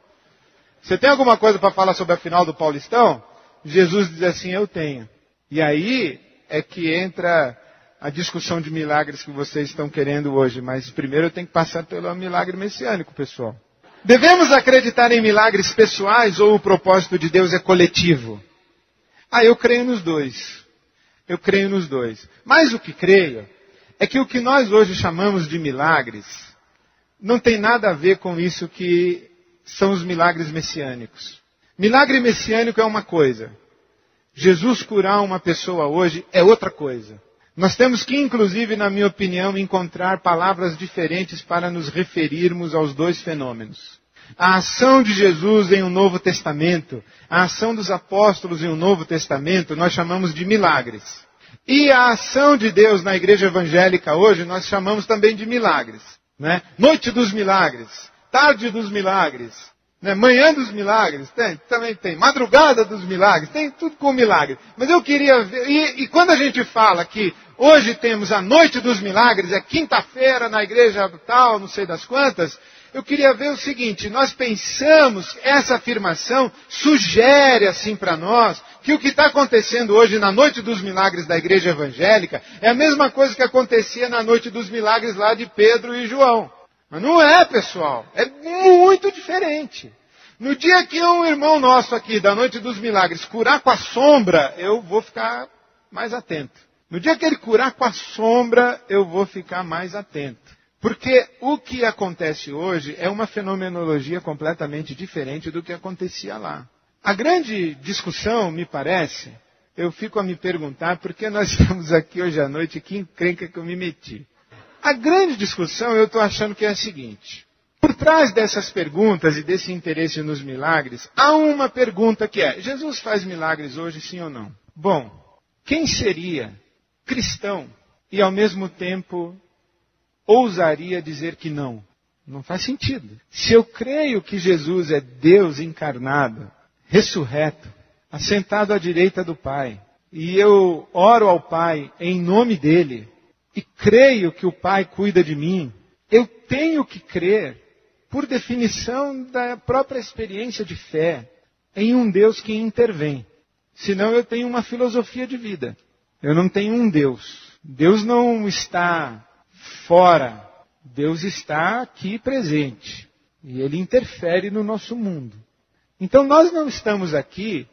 Você tem alguma coisa para falar sobre a final do Paulistão? Jesus diz assim, eu tenho. E aí é que entra a discussão de milagres que vocês estão querendo hoje. Mas primeiro eu tenho que passar pelo milagre messiânico, pessoal. Devemos acreditar em milagres pessoais ou o propósito de Deus é coletivo? Eu creio nos dois. Eu creio nos dois. Mas o que creio é que o que nós hoje chamamos de milagres não tem nada a ver com isso que são os milagres messiânicos. Milagre messiânico é uma coisa. Jesus curar uma pessoa hoje é outra coisa. Nós temos que, inclusive, na minha opinião, encontrar palavras diferentes para nos referirmos aos dois fenômenos. A ação de Jesus em um Novo Testamento, a ação dos apóstolos em um Novo Testamento, nós chamamos de milagres. E a ação de Deus na igreja evangélica hoje, nós chamamos também de milagres. Né? Noite dos milagres, tarde dos milagres, né? Manhã dos milagres, também tem. Madrugada dos milagres, tem tudo com milagre. Mas eu queria ver, e quando a gente fala que hoje temos a noite dos milagres, é quinta-feira na igreja tal, não sei das quantas, eu queria ver o seguinte, nós pensamos, essa afirmação sugere assim para nós, que o que está acontecendo hoje na noite dos milagres da igreja evangélica é a mesma coisa que acontecia na noite dos milagres lá de Pedro e João. Mas não é, pessoal. É muito diferente. No dia que um irmão nosso aqui, da Noite dos Milagres, curar com a sombra, eu vou ficar mais atento. No dia que ele curar com a sombra, eu vou ficar mais atento. Porque o que acontece hoje é uma fenomenologia completamente diferente do que acontecia lá. A grande discussão, me parece, eu fico a me perguntar por que nós estamos aqui hoje à noite, que encrenca que eu me meti. A grande discussão eu estou achando que é a seguinte. Por trás dessas perguntas e desse interesse nos milagres, há uma pergunta que é, Jesus faz milagres hoje, sim ou não? Bom, quem seria cristão e ao mesmo tempo ousaria dizer que não? Não faz sentido. Se eu creio que Jesus é Deus encarnado, ressurreto, assentado à direita do Pai, e eu oro ao Pai em nome dele, e creio que o Pai cuida de mim, eu tenho que crer, por definição da própria experiência de fé, em um Deus que intervém. Senão eu tenho uma filosofia de vida. Eu não tenho um Deus. Deus não está fora. Deus está aqui presente. E Ele interfere no nosso mundo. Então nós não estamos aqui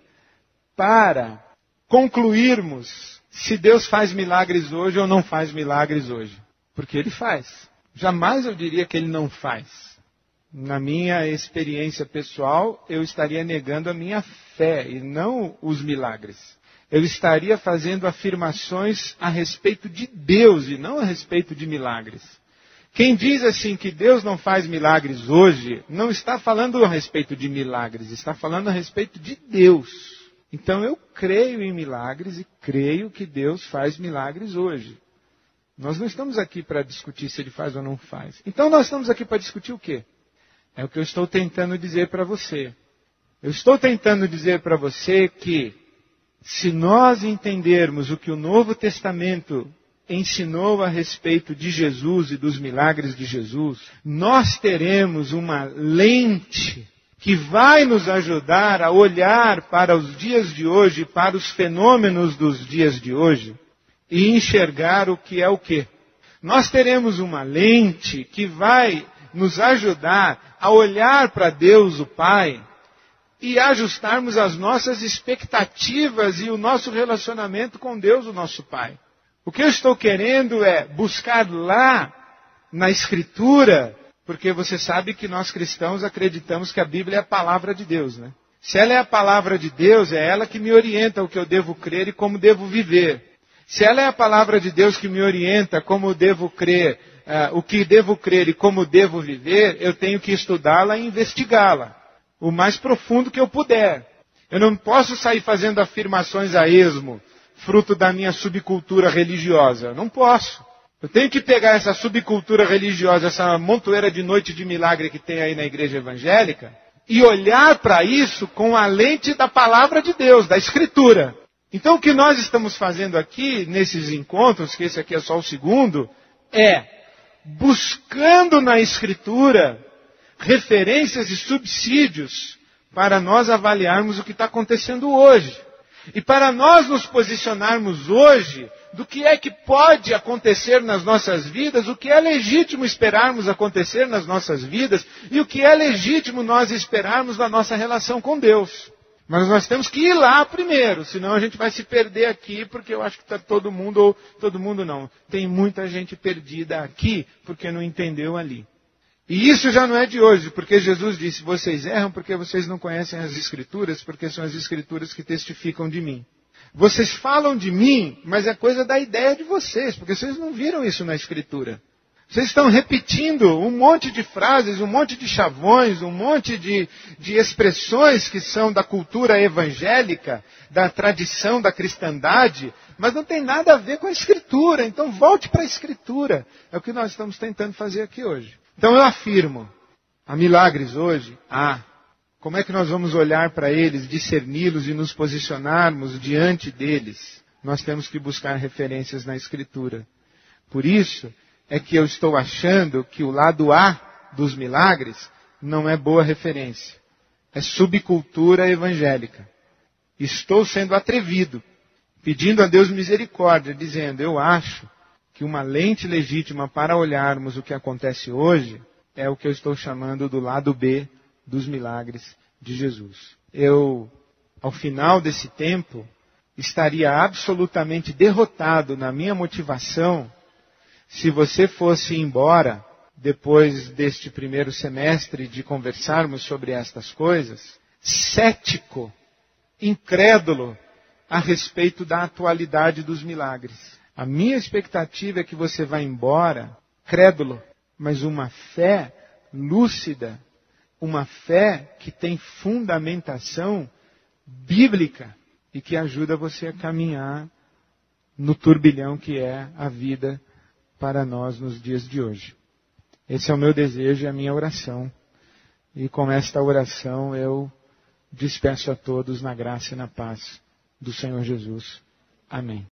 para concluirmos se Deus faz milagres hoje ou não faz milagres hoje. Porque Ele faz. Jamais eu diria que Ele não faz. Na minha experiência pessoal, eu estaria negando a minha fé e não os milagres. Eu estaria fazendo afirmações a respeito de Deus e não a respeito de milagres. Quem diz assim que Deus não faz milagres hoje, não está falando a respeito de milagres, está falando a respeito de Deus. Então eu creio em milagres e creio que Deus faz milagres hoje. Nós não estamos aqui para discutir se Ele faz ou não faz. Então nós estamos aqui para discutir o quê? É o que eu estou tentando dizer para você. Eu estou tentando dizer para você que se nós entendermos o que o Novo Testamento ensinou a respeito de Jesus e dos milagres de Jesus, nós teremos uma lente que vai nos ajudar a olhar para os dias de hoje, para os fenômenos dos dias de hoje, e enxergar o que é o quê? Nós teremos uma lente que vai nos ajudar a olhar para Deus, o Pai, e ajustarmos as nossas expectativas e o nosso relacionamento com Deus, o nosso Pai. O que eu estou querendo é buscar lá, na Escritura, Porque você sabe que nós cristãos acreditamos que a Bíblia é a palavra de Deus, né? Se ela é a palavra de Deus, é ela que me orienta o que eu devo crer e como devo viver. Se ela é a palavra de Deus que me orienta como devo crer, o que devo crer e como devo viver, eu tenho que estudá-la e investigá-la, o mais profundo que eu puder. Eu não posso sair fazendo afirmações a esmo, fruto da minha subcultura religiosa. Não posso. Eu tenho que pegar essa subcultura religiosa, essa montoeira de noite de milagre que tem aí na igreja evangélica, e olhar para isso com a lente da palavra de Deus, da Escritura. Então o que nós estamos fazendo aqui, nesses encontros, que esse aqui é só o segundo, é buscando na Escritura referências e subsídios para nós avaliarmos o que está acontecendo hoje. E para nós nos posicionarmos hoje do que é que pode acontecer nas nossas vidas, o que é legítimo esperarmos acontecer nas nossas vidas e o que é legítimo nós esperarmos na nossa relação com Deus. Mas nós temos que ir lá primeiro, senão a gente vai se perder aqui, porque eu acho que está todo mundo, ou todo mundo não. Tem muita gente perdida aqui, porque não entendeu ali. E isso já não é de hoje, porque Jesus disse, vocês erram porque vocês não conhecem as Escrituras, porque são as Escrituras que testificam de mim. Vocês falam de mim, mas é coisa da ideia de vocês, porque vocês não viram isso na Escritura. Vocês estão repetindo um monte de frases, um monte de chavões, um monte de expressões que são da cultura evangélica, da tradição da cristandade, mas não tem nada a ver com a Escritura. Então volte para a Escritura. É o que nós estamos tentando fazer aqui hoje. Então eu afirmo, há milagres hoje? Há. Como é que nós vamos olhar para eles, discerni-los e nos posicionarmos diante deles? Nós temos que buscar referências na Escritura. Por isso é que eu estou achando que o lado A dos milagres não é boa referência. É subcultura evangélica. Estou sendo atrevido, pedindo a Deus misericórdia, dizendo, eu acho que uma lente legítima para olharmos o que acontece hoje é o que eu estou chamando do lado B dos milagres de Jesus. Eu, ao final desse tempo, estaria absolutamente derrotado na minha motivação se você fosse embora, depois deste primeiro semestre de conversarmos sobre estas coisas, cético, incrédulo a respeito da atualidade dos milagres. A minha expectativa é que você vá embora crédulo, mas uma fé lúcida, uma fé que tem fundamentação bíblica e que ajuda você a caminhar no turbilhão que é a vida para nós nos dias de hoje. Esse é o meu desejo e a minha oração. E com esta oração eu despeço a todos na graça e na paz do Senhor Jesus. Amém.